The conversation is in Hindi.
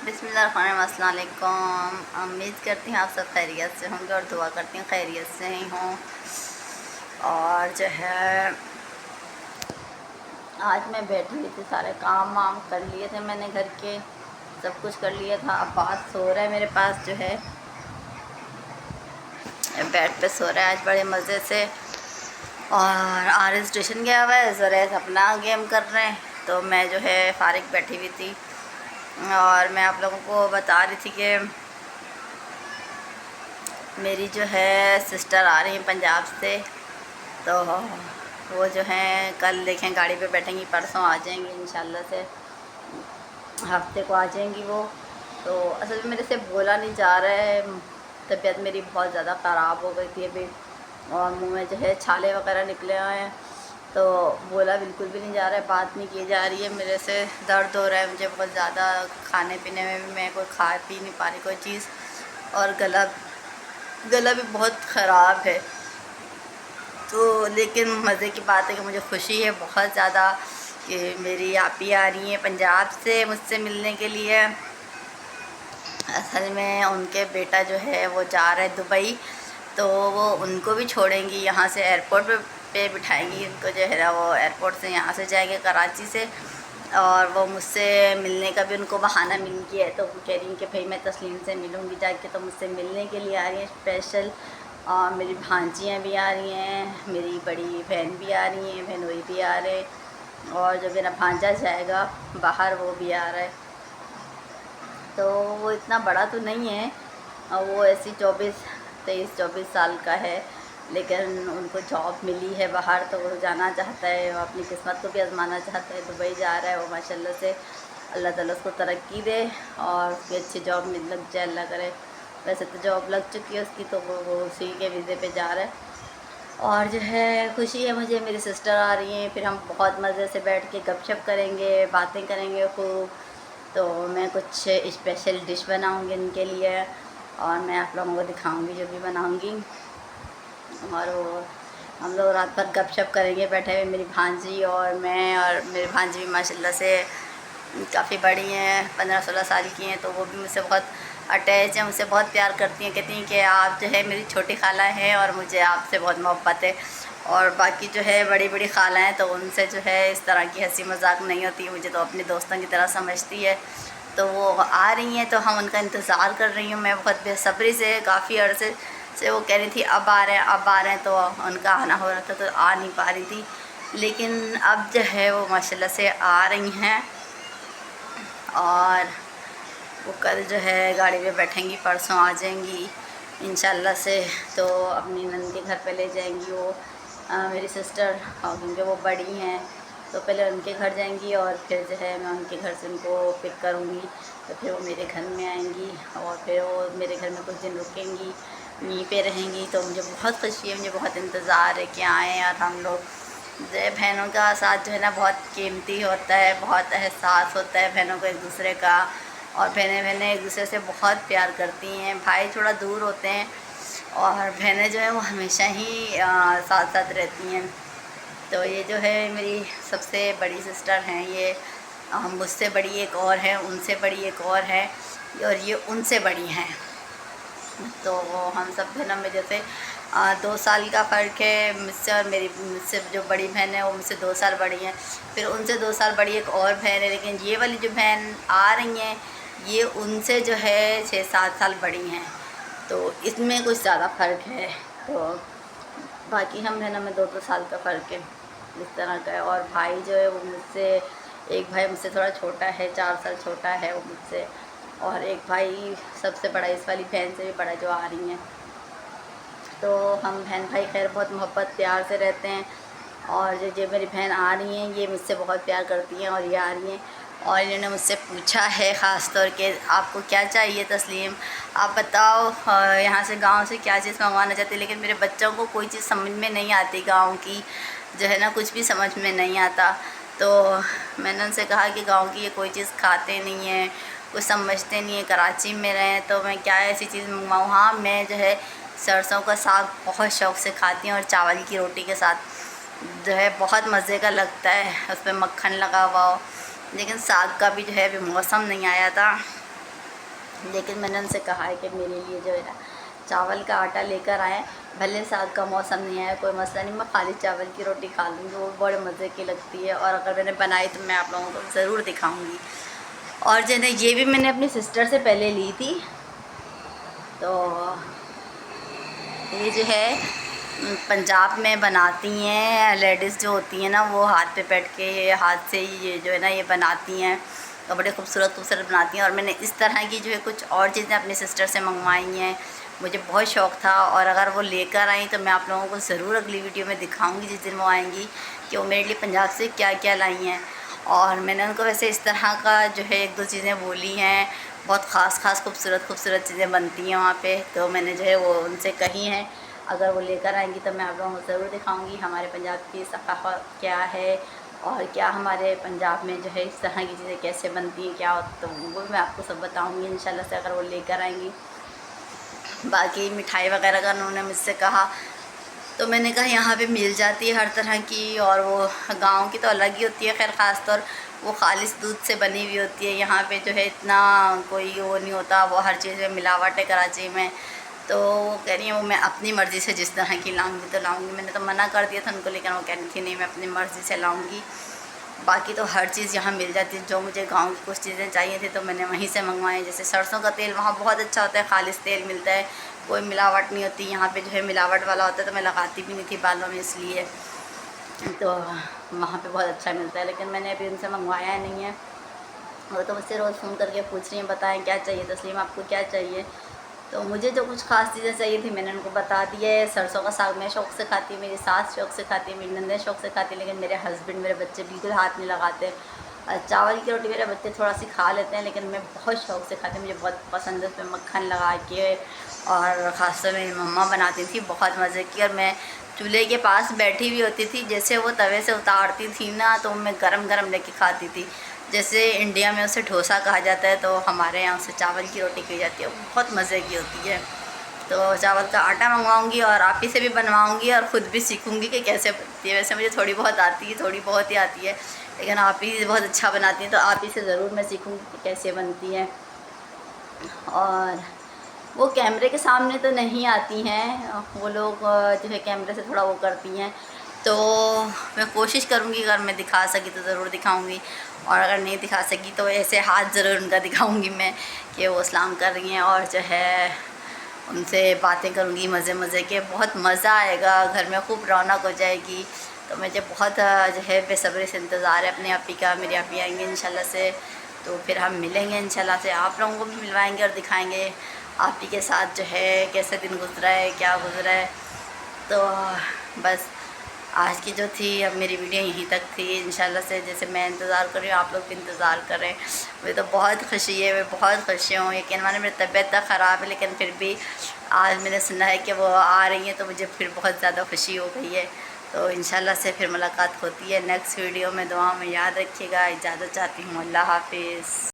बिस्मिल्लाहिर्रहमानिर्रहीम। अस्सलाम वालेकुम। उम्मीद करती हूँ आप सब खैरियत से होंगे और दुआ करती हूँ खैरियत से ही हों। और जो है आज मैं बैठी हुई थी, सारे काम वाम कर लिए थे मैंने, घर के सब कुछ कर लिया था। अब बात सो रहा है मेरे पास, जो है बेड पे सो रहा है आज बड़े मज़े से। और आर स्टेशन गया हुआ है, ज़रा अपना गेम कर रहे हैं। तो मैं जो है फारिग बैठी हुई थी और मैं आप लोगों को बता रही थी कि मेरी जो है सिस्टर आ रही है पंजाब से। तो वो जो हैं कल देखें गाड़ी पे बैठेंगी, परसों आ जाएंगी इंशाल्लाह से, हफ्ते को आ जाएंगी वो। तो असल में मेरे से बोला नहीं जा रहा है, तबीयत मेरी बहुत ज़्यादा ख़राब हो गई थी अभी और मुंह में जो है छाले वगैरह निकले हुए हैं। तो बोला बिल्कुल भी नहीं जा रहा है, बात नहीं की जा रही है, मेरे से दर्द हो रहा है मुझे बहुत ज़्यादा। खाने पीने में भी मैं कोई खा पी नहीं पा रही कोई चीज़, और गला गला भी बहुत ख़राब है। तो लेकिन मज़े की बात है कि मुझे खुशी है बहुत ज़्यादा कि मेरी आपी आ रही हैं पंजाब से मुझसे मिलने के लिए। असल में उनके बेटा जो है वो जा रहा है दुबई, तो वो उनको भी छोड़ेंगी यहाँ से, एयरपोर्ट पे बिठाएंगी उनको, जो है ना वो एयरपोर्ट से यहाँ से जाएंगे कराची से। और वो मुझसे मिलने का भी उनको बहाना मिल गया है, तो वो कह रही हैं कि भाई मैं तस्लीम से मिलूँगी जाके, तो मुझसे मिलने के लिए आ रही हैं स्पेशल। और मेरी भांजियाँ भी आ रही हैं, मेरी बड़ी बहन भी आ रही हैं, बहनोई भी आ रहे हैं, और जो मेरा भांजा जाएगा बाहर वो भी आ रहा है। तो वो इतना बड़ा तो नहीं है, और वो ऐसी 23-24 साल का है, लेकिन उनको जॉब मिली है बाहर, तो वो जाना चाहता है, वो अपनी किस्मत को भी आजमाना चाहता है। दुबई जा रहा है वो, माशाल्लाह से अल्लाह ताला उसको तरक्की दे और उसकी अच्छी जॉब में लग जाए, अल्लाह करे। वैसे तो जॉब लग चुकी है उसकी, तो वो उसी के वीज़े पे जा रहा है। और जो है खुशी है मुझे, मेरी सिस्टर आ रही हैं, फिर हम बहुत मज़े से बैठ के गपशप करेंगे, बातें करेंगे खूब। तो मैं कुछ स्पेशल डिश बनाऊंगी उनके लिए और मैं आप लोगों को दिखाऊंगी जो भी बनाऊंगी। और वो हम लोग रात भर गपशप करेंगे बैठे हुए, मेरी भांजी और मैं। और मेरी भांजी भी माशाल्लाह से काफ़ी बड़ी हैं, 15-16 साल की हैं, तो वो भी मुझसे बहुत अटैच हैं, मुझसे बहुत प्यार करती हैं। कहती हैं कि आप जो है मेरी छोटी खाला हैं और मुझे आपसे बहुत मोहब्बत है। और बाकी जो है बड़ी बड़ी खाला हैं, तो उनसे जो है इस तरह की हंसी मजाक नहीं होती, मुझे तो अपने दोस्तों की तरह समझती है। तो वो आ रही हैं, तो हम उनका इंतज़ार कर रही हूँ मैं बहुत बेसब्री से, काफ़ी अर्से से वो कह रही थी अब आ रहे हैं अब आ रहे हैं, तो उनका आना हो रहा था तो आ नहीं पा रही थी। लेकिन अब जो है वो माशाल्लाह से आ रही हैं और वो कल जो है गाड़ी में बैठेंगी, परसों आ जाएंगी इंशाल्लाह से। तो अपनी नंद के घर पे ले जाएंगी वो, मेरी सिस्टर, और क्योंकि वो बड़ी हैं तो पहले उनके घर जाएंगी और फिर जो है मैं उनके घर से उनको पिक करूँगी, तो फिर वो मेरे घर में आएंगी और फिर वो मेरे घर में कुछ दिन रुकेंगी, यहीं पे रहेंगी। तो मुझे बहुत खुशी है, मुझे बहुत इंतज़ार है कि आएँ। और हम लोग जो है बहनों का साथ जो है ना बहुत कीमती होता है, बहुत एहसास होता है बहनों को एक दूसरे का, और बहनें एक दूसरे से बहुत प्यार करती हैं। भाई थोड़ा दूर होते हैं और बहनें जो है वो हमेशा ही साथ साथ रहती हैं। तो ये जो है मेरी सबसे बड़ी सिस्टर हैं, ये मुझसे बड़ी एक और है, उनसे बड़ी एक और है, और ये उनसे बड़ी हैं। तो हम सब बहनों में जैसे 2 साल का फ़र्क है मुझसे, और मेरी मुझसे जो बड़ी बहन है वो मुझसे 2 साल बड़ी हैं। फिर उनसे 2 साल बड़ी एक और बहन है, लेकिन ये वाली जो बहन आ रही हैं ये उनसे जो है 6-7 साल बड़ी हैं, तो इसमें कुछ ज़्यादा फ़र्क है। तो बाकी हम बहनों में 2-2 साल का फ़र्क है, इस तरह का है। और भाई जो है वो मुझसे, एक भाई मुझसे थोड़ा छोटा है, 4 साल छोटा है वो मुझसे, और एक भाई सबसे बड़ा इस वाली बहन से भी बड़ा जो आ रही हैं। तो हम बहन भाई खैर बहुत मोहब्बत प्यार से रहते हैं। और जो मेरी बहन आ रही हैं ये मुझसे बहुत प्यार करती हैं और ये आ रही हैं, और इन्होंने मुझसे पूछा है ख़ास तौर के आपको क्या चाहिए तस्लीम, आप बताओ यहाँ से गांव से क्या चीज़ मंगवाना चाहती है। लेकिन मेरे बच्चों को कोई चीज़ समझ में नहीं आती, गांव की जो है ना कुछ भी समझ में नहीं आता। तो मैंने उनसे कहा कि गांव की ये कोई चीज़ खाते नहीं हैं, कुछ समझते नहीं है, कराची में रहें तो मैं क्या ऐसी चीज़ मंगवाऊँ। हाँ मैं जो है सरसों का साग बहुत शौक़ से खाती हूँ, और चावल की रोटी के साथ जो है बहुत मज़े का लगता है, उस पर मक्खन लगा हुआ हो। लेकिन साग का भी जो है अभी मौसम नहीं आया था, लेकिन मैंने उनसे कहा है कि मेरे लिए जो है ना चावल का आटा लेकर आएँ, भले साग का मौसम नहीं है, कोई मसला नहीं, मैं खाली चावल की रोटी खा लूँगी, वो बड़े मज़े की लगती है। और अगर मैंने बनाई तो मैं आप लोगों को ज़रूर दिखाऊँगी। और जो है ना ये भी मैंने अपनी सिस्टर से पहले ली थी, तो ये जो है पंजाब में बनाती हैं लेडीज़ जो होती हैं ना, वो हाथ पे बैठ के हाथ से ही ये जो है ना ये बनाती हैं, तो बड़े खूबसूरत खूबसूरत बनाती हैं। और मैंने इस तरह की जो है कुछ और चीज़ें अपनी सिस्टर से मंगवाई हैं, मुझे बहुत शौक़ था। और अगर वो लेकर आई तो मैं आप लोगों को ज़रूर अगली वीडियो में दिखाऊंगी जिस दिन वो आएंगी कि वो मेरे लिए पंजाब से क्या क्या लाई हैं। और मैंने उनको वैसे इस तरह का जो है 1-2 चीज़ें बोली हैं, बहुत ख़ास खूबसूरत खूबसूरत चीज़ें बनती हैं वहाँ पे, तो मैंने जो है वो उनसे कही हैं। अगर वो लेकर आएंगी तो मैं आप लोगों को ज़रूर दिखाऊंगी हमारे पंजाब की सक़ाफ़त क्या है और क्या हमारे पंजाब में जो है इस तरह की चीज़ें कैसे बनती हैं, क्या तो वो मैं आपको सब बताऊंगी इंशाल्लाह से अगर वो लेकर आएंगी। बाकी मिठाई वगैरह का उन्होंने मुझसे कहा, तो मैंने कहा यहाँ पे मिल जाती है हर तरह की, और वो गांव की तो अलग ही होती है। खैर ख़ास तौर वो खालिश दूध से बनी हुई होती है, यहाँ पे जो है इतना कोई वो नहीं होता, वो हर चीज़ में मिलावट है कराची में। तो वो कह रही हैं वो मैं अपनी मर्ज़ी से जिस तरह की लाऊंगी तो लाऊंगी। मैंने तो मना कर दिया था उनको, लेकिन वो कह रही थी नहीं मैं अपनी मर्ज़ी से लाऊंगी। बाकी तो हर चीज़ यहाँ मिल जाती है, जो मुझे गांव की कुछ चीज़ें चाहिए थी तो मैंने वहीं से मंगवाए। जैसे सरसों का तेल वहाँ बहुत अच्छा होता है, खालिश तेल मिलता है, कोई मिलावट नहीं होती। यहाँ पे जो है मिलावट वाला होता है तो मैं लगाती भी नहीं थी बालों में, इसलिए तो वहाँ पे बहुत अच्छा मिलता है। लेकिन मैंने अभी उनसे मंगवाया नहीं है। वो तो मुझसे रोज़ फ़ोन करके पूछ रही हैं बताएं क्या चाहिए तस्लीम, आपको क्या चाहिए। तो मुझे जो कुछ ख़ास चीज़ें चाहिए थी मैंने उनको बता दिया है। सरसों का साग मैं शौक़ से खाती हूँ, मेरी सास शौक़ से खाती है, मेरी नंदें शौक़ से खाती है, लेकिन मेरे हस्बैंड मेरे बच्चे बिल्कुल हाथ नहीं लगाते। चावल की रोटी मेरे बच्चे थोड़ा सी खा लेते हैं, लेकिन मैं बहुत शौक़ से खाती हूँ, मुझे बहुत पसंद है उसमें मक्खन लगा के। और ख़ासतौर मेरी मम्मा बनाती थी बहुत मज़े की, और मैं चूल्हे के पास बैठी हुई होती थी, जैसे वो तवे से उतारती थी ना तो मैं गरम गरम लेके खाती थी। जैसे इंडिया में उसे डोसा कहा जाता है, तो हमारे यहाँ उसे चावल की रोटी कही जाती है, बहुत मज़े की होती है। तो चावल का आटा मंगवाऊंगी और आप ही से भी बनवाऊंगी और ख़ुद भी सीखूंगी कि कैसे बनती है। वैसे मुझे थोड़ी बहुत आती है, थोड़ी बहुत ही आती है, लेकिन आप ही बहुत अच्छा बनाती हैं, तो आप ही से ज़रूर मैं सीखूंगी कि कैसे बनती है। और वो कैमरे के सामने तो नहीं आती हैं, वो लोग जो है कैमरे से थोड़ा वो करती हैं, तो मैं कोशिश करूँगी अगर मैं दिखा सकी तो ज़रूर दिखाऊँगी, और अगर नहीं दिखा सकी तो ऐसे हाथ ज़रूर उनका दिखाऊँगी मैं कि वो सलाम कर रही हैं, और जो है उनसे बातें करूँगी मज़े मज़े के। बहुत मज़ा आएगा, घर में खूब रौनक हो जाएगी। तो मुझे बहुत जो है बेसब्री से इंतज़ार है अपने आपी का। मेरी आपी आएंगे इंशाल्लाह से, तो फिर हम मिलेंगे इंशाल्लाह से, आप लोगों को भी मिलवाएंगे और दिखाएंगे आप ही के साथ जो है कैसे दिन गुजरा है, क्या गुजरा है। तो बस आज की जो थी, अब मेरी वीडियो यहीं तक थी इंशाल्लाह से। जैसे मैं इंतज़ार कर रही हूँ, आप लोग भी इंतज़ार करें। मुझे तो बहुत खुशी है, मैं बहुत खुश हूँ। यकीन माने मेरी तबीयत तो ख़राब है, लेकिन फिर भी आज मैंने सुना है कि वो आ रही हैं, तो मुझे फिर बहुत ज़्यादा खुशी हो गई है। तो इंशाल्लाह से फिर मुलाकात होती है नेक्स्ट वीडियो में। दुआ में याद रखिएगा। इजाज़त चाहती हूँ, अल्लाह हाफिज़।